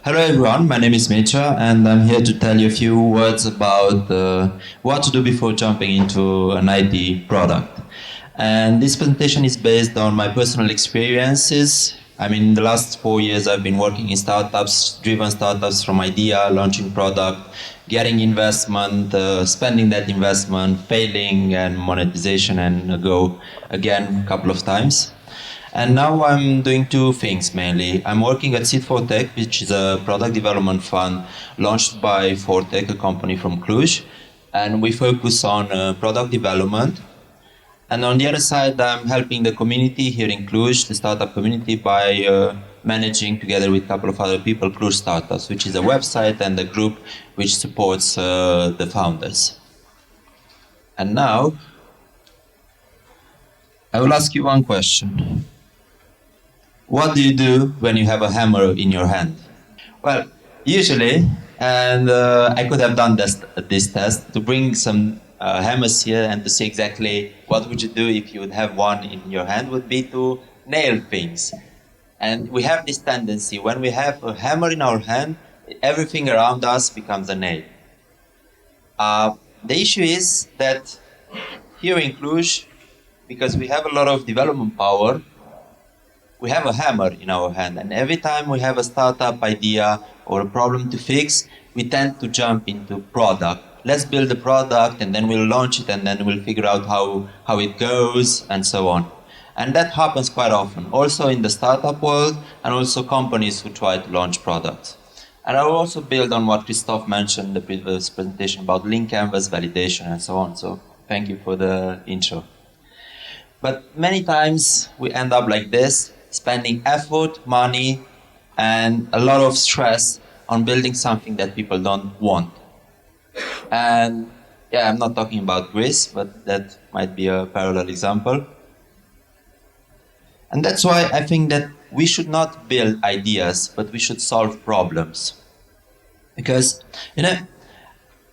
Hello everyone, my name is Mircea and I'm here to tell you a few words about what to do before jumping into an ID product. And this presentation is based on my personal experiences. I mean, in the last 4 years I've been working in startups, driven startups from idea, launching product, getting investment, spending that investment, failing and monetization and go again a couple of times. And now I'm doing two things mainly. I'm working at Fortech, which is a product development fund launched by Fortech, a company from Cluj. And we focus on product development. And on the other side, I'm helping the community here in Cluj, the startup community, by managing together with a couple of other people Cluj Startups, which is a website and a group which supports the founders. And now, I will ask you one question. What do you do when you have a hammer in your hand? Well, usually, and I could have done this test to bring some hammers here and to see exactly what would you do if you would have one in your hand would be to nail things. And we have this tendency, when we have a hammer in our hand, everything around us becomes a nail. The issue is that here in Cluj, because we have a lot of development power, we have a hammer in our hand, and every time we have a startup idea or a problem to fix, we tend to jump into product. Let's build a product and then we'll launch it and then we'll figure out how it goes and so on. And that happens quite often, also in the startup world and also companies who try to launch products. And I will also build on what Christoph mentioned in the previous presentation about link canvas, validation and so on. So thank you for the intro. But many times we end up like this, spending effort, money, and a lot of stress on building something that people don't want. And yeah, I'm not talking about Greece, but that might be a parallel example. And that's why I think that we should not build ideas, but we should solve problems. Because,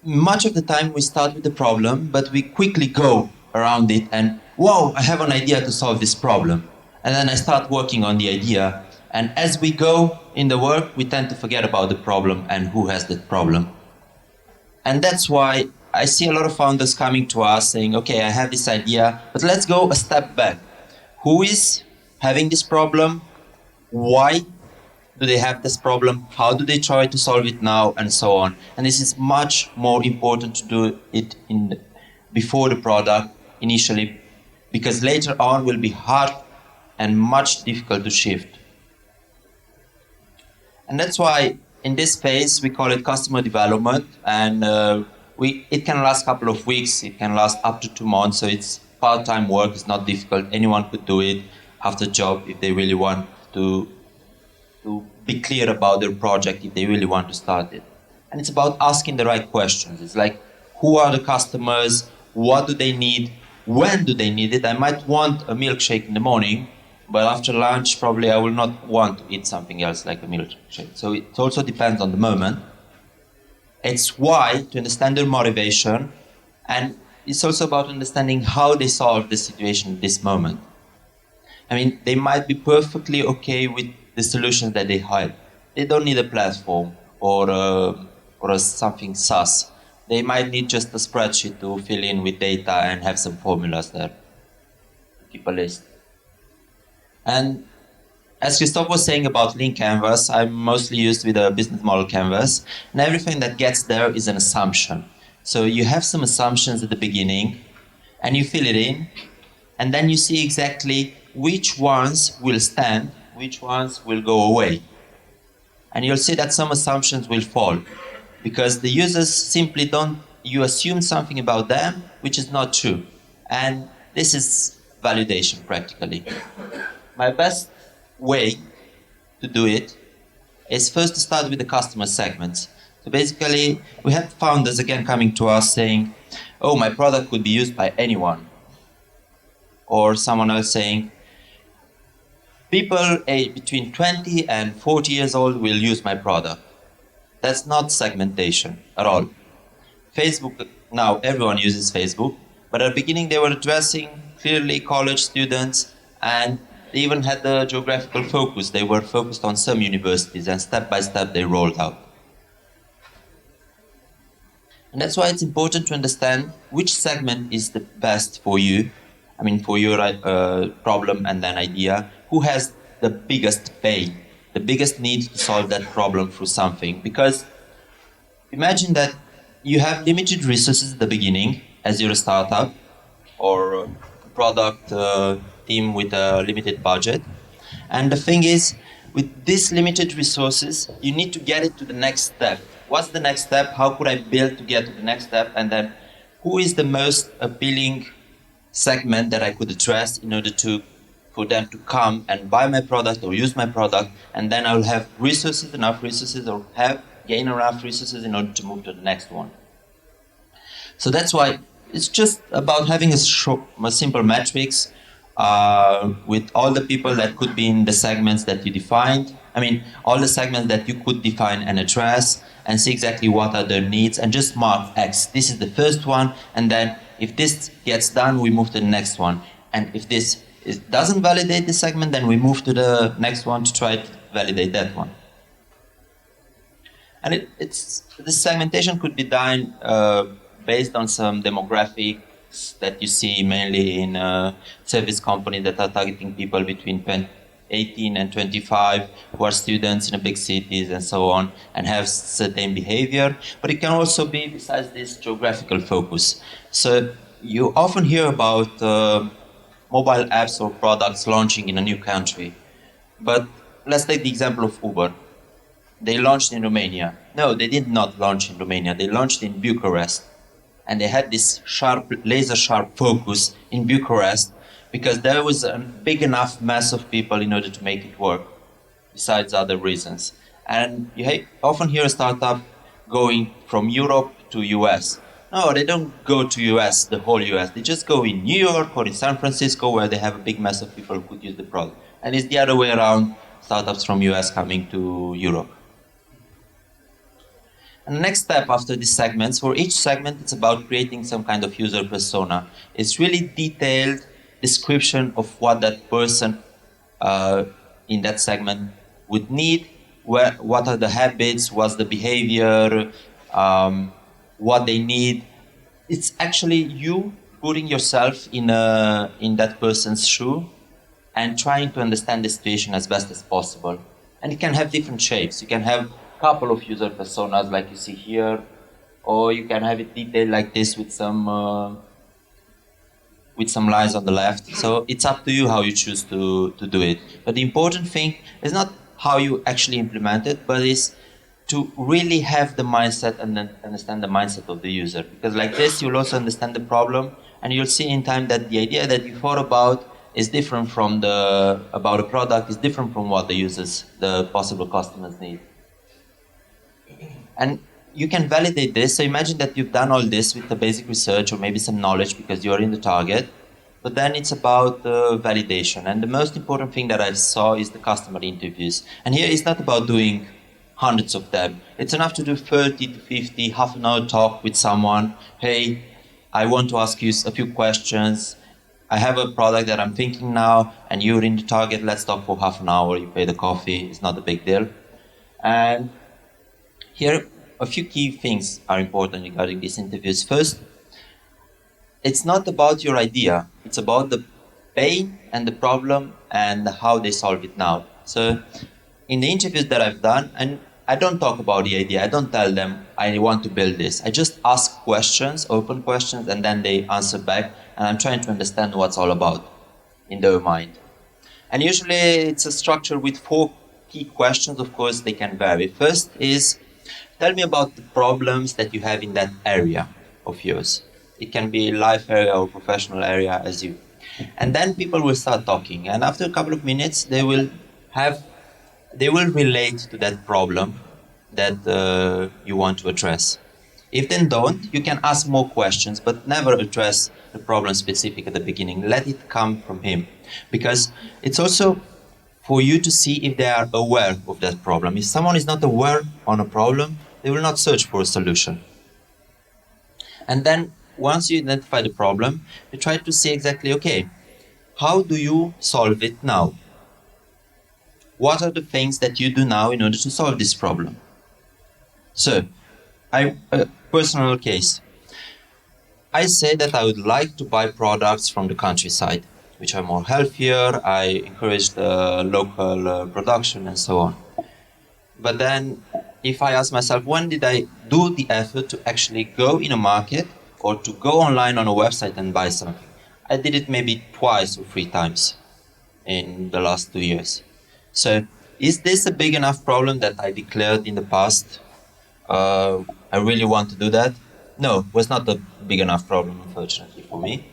much of the time we start with the problem, but we quickly go around it and, whoa, I have an idea to solve this problem. And then I start working on the idea. And as we go in the work, we tend to forget about the problem and who has that problem. And that's why I see a lot of founders coming to us saying, okay, I have this idea, but let's go a step back. Who is having this problem? Why do they have this problem? How do they try to solve it now? And so on. And this is much more important to do it before the product initially, because later on will be hard and much difficult to shift. And that's why in this phase we call it customer development, and it can last a couple of weeks, it can last up to 2 months, so it's part-time work, it's not difficult, anyone could do it after job if they really want to be clear about their project, if they really want to start it. And it's about asking the right questions. It's like, who are the customers, what do they need, when do they need it? I might want a milkshake in the morning, but after lunch, probably I will not want to eat something else like a milkshake. So it also depends on the moment. It's why, to understand their motivation, and it's also about understanding how they solve the situation at this moment. I mean, they might be perfectly okay with the solutions that they have. They don't need a platform or something SaaS. They might need just a spreadsheet to fill in with data and have some formulas there to keep a list. And as Christoph was saying about link canvas, I'm mostly used with a business model canvas, and everything that gets there is an assumption. So you have some assumptions at the beginning, and you fill it in, and then you see exactly which ones will stand, which ones will go away. And you'll see that some assumptions will fall, because the users simply you assume something about them which is not true. And this is validation practically. My best way to do it is first to start with the customer segments. So basically, we have founders again coming to us saying, oh, my product could be used by anyone. Or someone else saying, people between 20 and 40 years old will use my product. That's not segmentation at all. Facebook, now everyone uses Facebook, but at the beginning they were addressing clearly college students, and they even had the geographical focus. They were focused on some universities, and step by step they rolled out. And that's why it's important to understand which segment is the best for you. I mean, for your problem and then idea. Who has the biggest pain, the biggest need to solve that problem through something? Because imagine that you have limited resources at the beginning as you're a startup or a product team with a limited budget. And the thing is, with these limited resources, you need to get it to the next step. What's the next step? How could I build to get to the next step? And then who is the most appealing segment that I could address in order for them to come and buy my product or use my product, and then I'll have enough resources, or gain enough resources in order to move to the next one. So that's why it's just about having a simple matrix with all the people that could be in the segments that you defined. I mean, all the segments that you could define and address, and see exactly what are their needs, and just mark X. This is the first one, and then if this gets done, we move to the next one. And if this doesn't validate the segment, then we move to the next one to try to validate that one. And this segmentation could be done based on some demographics that you see mainly in service companies that are targeting people between 18 and 25 who are students in big cities and so on, and have certain behavior. But it can also be, besides this, geographical focus. So you often hear about mobile apps or products launching in a new country. But let's take the example of Uber. They launched in Romania. No, they did not launch in Romania. They launched in Bucharest. And they had this laser sharp focus in Bucharest because there was a big enough mass of people in order to make it work, besides other reasons. And you often hear a startup going from Europe to US. No, they don't go to US, the whole US. They just go in New York or in San Francisco, where they have a big mass of people who could use the product. And it's the other way around, startups from US coming to Europe. And the next step after these segments, for each segment, it's about creating some kind of user persona. It's really detailed description of what that person in that segment would need, what are the habits, what's the behavior, what they need. It's actually you putting yourself in that person's shoe and trying to understand the situation as best as possible. And it can have different shapes. You can have a couple of user personas like you see here, or you can have it detailed like this with some lines on the left. So it's up to you how you choose to do it. But the important thing is not how you actually implement it, but is to really have the mindset and then understand the mindset of the user. Because like this, you'll also understand the problem, and you'll see in time that the idea that you thought about is different from about a product, is different from what the possible customers need. And you can validate this. So imagine that you've done all this with the basic research or maybe some knowledge because you're in the target. But then it's about validation. And the most important thing that I saw is the customer interviews. And here it's not about doing hundreds of them. It's enough to do 30 to 50, half an hour talk with someone. Hey, I want to ask you a few questions. I have a product that I'm thinking now, and you're in the target. Let's talk for half an hour. You pay the coffee. It's not a big deal. And here, a few key things are important regarding these interviews. First, it's not about your idea. It's about the pain and the problem and how they solve it now. So in the interviews that I've done, and I don't talk about the idea. I don't tell them I want to build this. I just ask questions, open questions, and then they answer back. And I'm trying to understand what's all about in their mind. And usually it's a structure with 4 key questions. Of course, they can vary. First is, tell me about the problems that you have in that area of yours. It can be life area or professional area as you. And then people will start talking. And after a couple of minutes, they will relate to that problem that you want to address. If they don't, you can ask more questions, but never address the problem specific at the beginning. Let it come from him. Because it's also for you to see if they are aware of that problem. If someone is not aware on a problem, they will not search for a solution. And then once you identify the problem, you try to see exactly, okay, how do you solve it now? what are the things that you do now in order to solve this problem? So, personal case. I say that I would like to buy products from the countryside, which are more healthier. I encourage the local production and so on. But then if I ask myself, when did I do the effort to actually go in a market or to go online on a website and buy something? I did it maybe 2 or 3 times in the last 2 years. So is this a big enough problem that I declared in the past? I really want to do that? No, it was not a big enough problem, unfortunately, for me.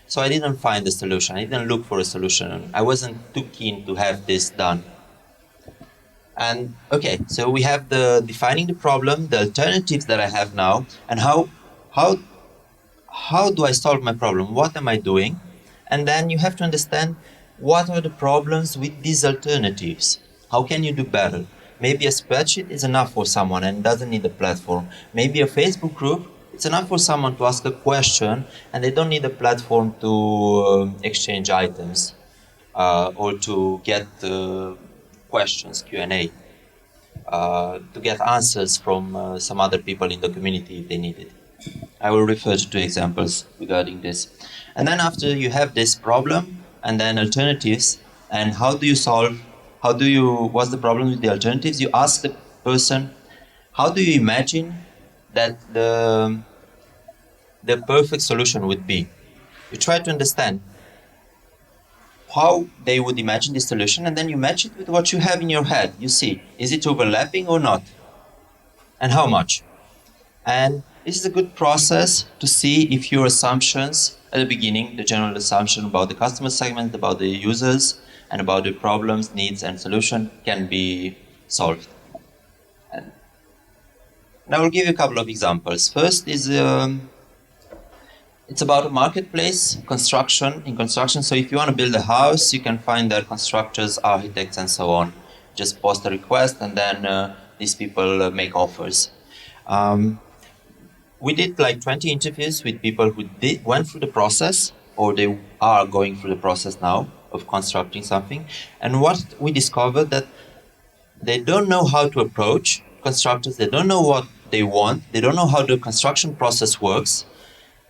So I didn't find a solution. I didn't look for a solution. I wasn't too keen to have this done. And okay, so we have the defining the problem, the alternatives that I have now, and how do I solve my problem? What am I doing? And then you have to understand what are the problems with these alternatives. How can you do better? Maybe a spreadsheet is enough for someone and doesn't need a platform. Maybe a Facebook group, it's enough for someone to ask a question and they don't need a platform to exchange items or to get questions, Q&A, to get answers from some other people in the community if they need it. I will refer to 2 examples regarding this. And then after you have this problem and then alternatives, and how do you solve, what's the problem with the alternatives? You ask the person, how do you imagine that the perfect solution would be? You try to understand how they would imagine this solution, and then you match it with what you have in your head. You see, is it overlapping or not? And how much? And this is a good process to see if your assumptions at the beginning, the general assumption about the customer segment, about the users, and about the problems, needs, and solution can be solved. And I will give you a couple of examples. First is it's about a marketplace, construction. In construction, so if you want to build a house, you can find there constructors, architects, and so on. Just post a request, and then these people make offers. We did like 20 interviews with people who went through the process, or they are going through the process now of constructing something. And what we discovered that they don't know how to approach constructors. They don't know what they want. They don't know how the construction process works.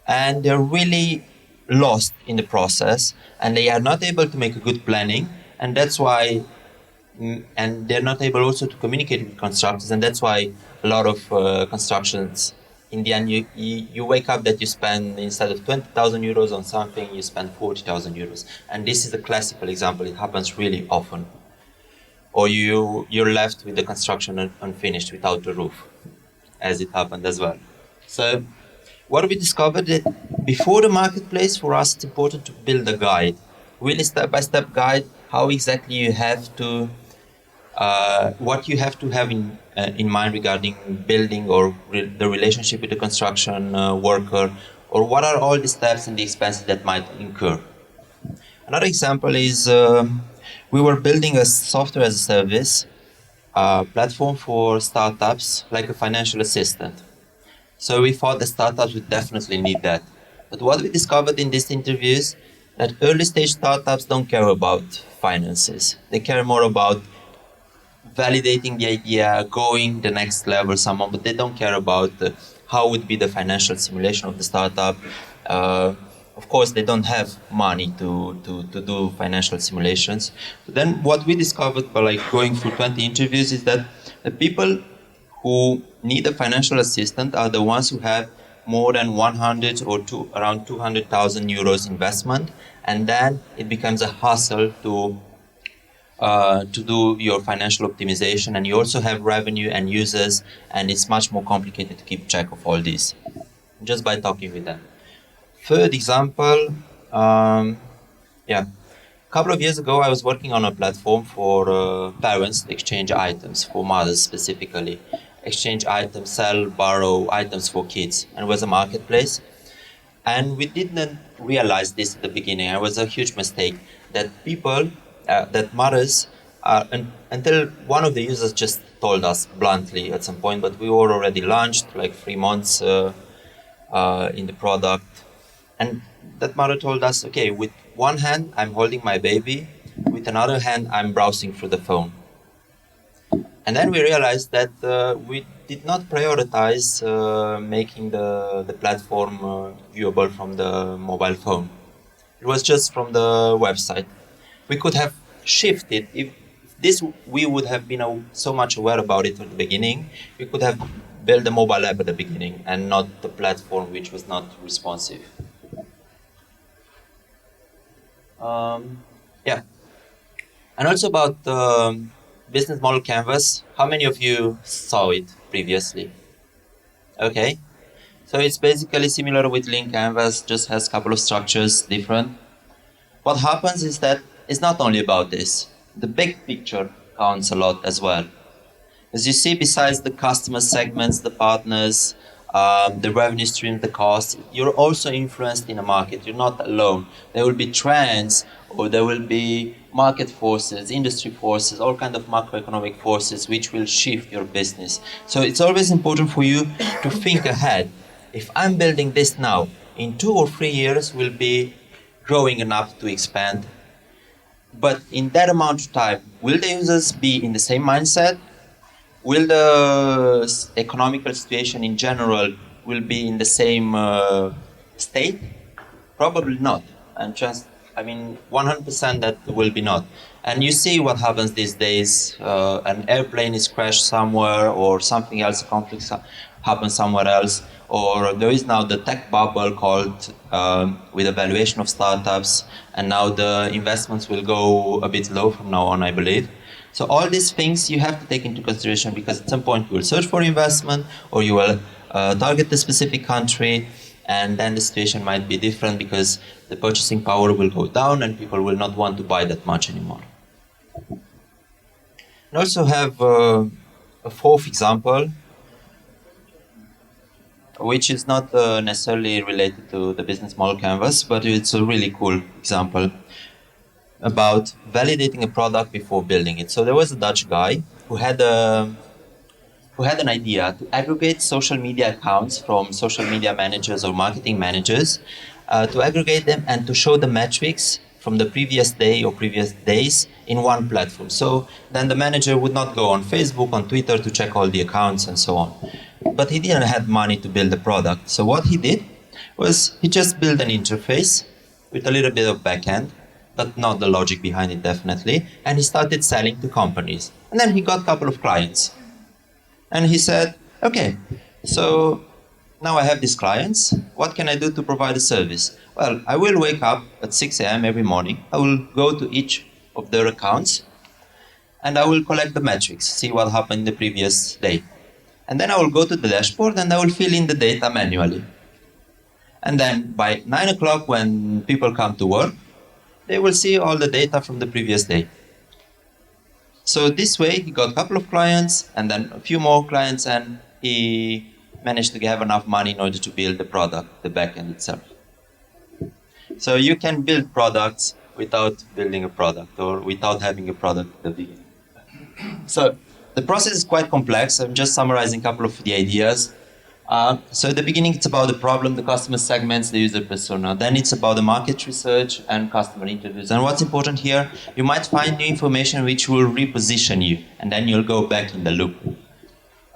And they're really lost in the process, and they are not able to make a good planning, and that's why, and they're not able also to communicate with constructors, and that's why a lot of constructions, in the end, you wake up that you spend, instead of 20,000 euros on something, you spend 40,000 euros. And this is a classical example. It happens really often. Or you're left with the construction unfinished without the roof, as it happened as well. So what we discovered that before the marketplace, for us, it's important to build a guide, really step-by-step guide, how exactly you have to, what you have to have in mind regarding building or the relationship with the construction worker, or what are all the steps and the expenses that might incur. Another example is we were building a software as a service platform for startups, like a financial assistant. So we thought the startups would definitely need that. But what we discovered in these interviews, that early stage startups don't care about finances. They care more about validating the idea, going the next level somehow, but they don't care about how would be the financial simulation of the startup. Of course, they don't have money to do financial simulations. But then what we discovered by going through 20 interviews is that the people who need a financial assistant are the ones who have more than 100 or around 200,000 euros investment, and then it becomes a hassle to do your financial optimization, and you also have revenue and users, and it's much more complicated to keep track of all this just by talking with them. Third example, a couple of years ago I was working on a platform for parents to exchange items, for mothers specifically. Exchange items, sell, borrow items for kids, and it was a marketplace. And we didn't realize this at the beginning. It was a huge mistake that people, that mothers, until one of the users just told us bluntly at some point, but we were already launched like 3 months in the product. And that mother told us, okay, with one hand I'm holding my baby, with another hand I'm browsing through the phone. And then we realized that we did not prioritize making the platform viewable from the mobile phone. It was just from the website. We could have shifted, if this we would have been so much aware about it at the beginning, we could have built a mobile app at the beginning and not the platform which was not responsive. Yeah. And also about business model canvas, how many of you saw it previously? Okay. So it's basically similar with Link Canvas, just has a couple of structures different. What happens is that it's not only about this. The big picture counts a lot as well. As you see, besides the customer segments, the partners, the revenue stream, the cost, you're also influenced in a market. You're not alone. There will be trends, or there will be market forces, industry forces, all kind of macroeconomic forces which will shift your business. So it's always important for you to think ahead. If I'm building this now, in 2 or 3 years we'll be growing enough to expand. But in that amount of time, will the users be in the same mindset? Will the economical situation in general will be in the same state? Probably not. And 100% that will be not. And you see what happens these days. An airplane is crashed somewhere, or something else, a conflict happens somewhere else. Or there is now the tech bubble called with the valuation of startups, and now the investments will go a bit low from now on, I believe. So all these things you have to take into consideration, because at some point you will search for investment, or you will target a specific country, and then the situation might be different because the purchasing power will go down and people will not want to buy that much anymore. And also have a fourth example, which is not necessarily related to the business model canvas, but it's a really cool example about validating a product before building it. So there was a Dutch guy who had an idea to aggregate social media accounts from social media managers or marketing managers, to aggregate them and to show the metrics from the previous day or previous days in one platform. So then the manager would not go on Facebook, on Twitter to check all the accounts and so on. But he didn't have money to build the product. So what he did was he just built an interface with a little bit of backend, but not the logic behind it, definitely. And he started selling to companies. And then he got a couple of clients. And he said, okay, so now I have these clients. What can I do to provide a service? Well, I will wake up at 6 a.m. every morning. I will go to each of their accounts and I will collect the metrics, see what happened the previous day. And then I will go to the dashboard and I will fill in the data manually. And then by 9 o'clock, when people come to work, they will see all the data from the previous day. So this way, he got a couple of clients and then a few more clients, and he managed to have enough money in order to build the product, the backend itself. So you can build products without building a product, or without having a product at the beginning. So the process is quite complex. I'm just summarizing a couple of the ideas. So at the beginning, it's about the problem, the customer segments, the user persona. Then it's about the market research and customer interviews. And what's important here, you might find new information which will reposition you, and then you'll go back in the loop.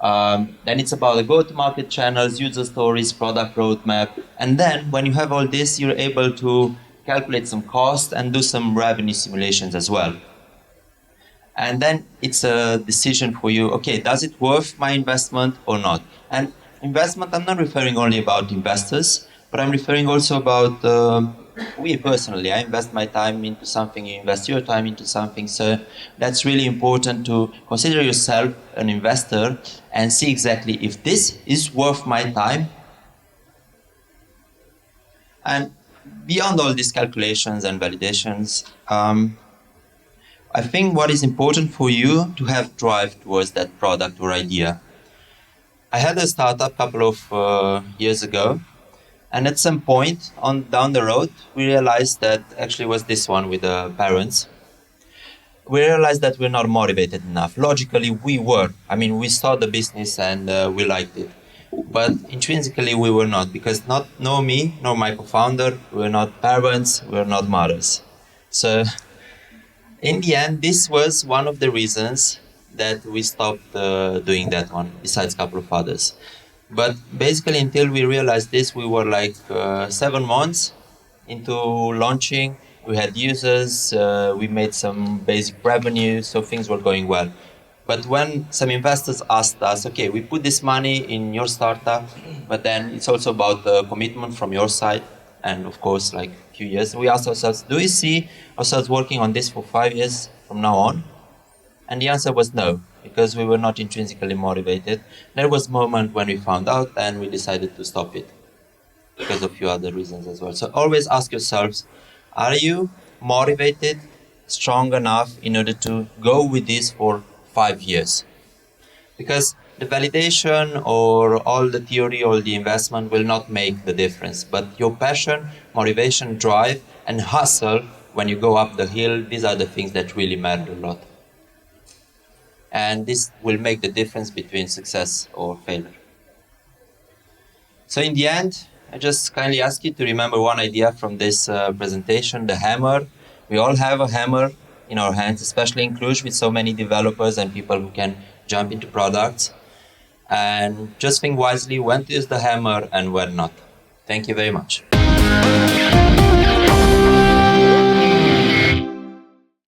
Then it's about the go-to-market channels, user stories, product roadmap. And then when you have all this, you're able to calculate some cost and do some revenue simulations as well. And then it's a decision for you, okay, does it worth my investment or not? And investment, I'm not referring only about investors, but I'm referring also about we personally. I invest my time into something, you invest your time into something. So that's really important to consider yourself an investor and see exactly if this is worth my time. And beyond all these calculations and validations, I think what is important for you to have drive towards that product or idea. I had a startup a couple of years ago, and at some point down the road, we realized that actually was this one with the parents. We realized that we're not motivated enough. Logically, we were. I mean, we saw the business and we liked it. But intrinsically, we were not, because nor me, nor my co-founder, we're not parents, we're not mothers. So in the end, this was one of the reasons that we stopped doing that one, besides a couple of others. But basically, until we realized this, we were like 7 months into launching. We had users, we made some basic revenue, so things were going well. But when some investors asked us, okay, we put this money in your startup, but then it's also about the commitment from your side, and of course, like a few years, we asked ourselves, do we see ourselves working on this for 5 years from now on? And the answer was no, because we were not intrinsically motivated. There was a moment when we found out and we decided to stop it because of a few other reasons as well. So always ask yourselves, are you motivated, strong enough in order to go with this for 5 years? Because the validation or all the theory or the investment will not make the difference. But your passion, motivation, drive, and hustle when you go up the hill, these are the things that really matter a lot. And this will make the difference between success or failure. So in the end, I just kindly ask you to remember one idea from this presentation, the hammer. We all have a hammer in our hands, especially in Cluj with so many developers and people who can jump into products. And just think wisely when to use the hammer and when not. Thank you very much.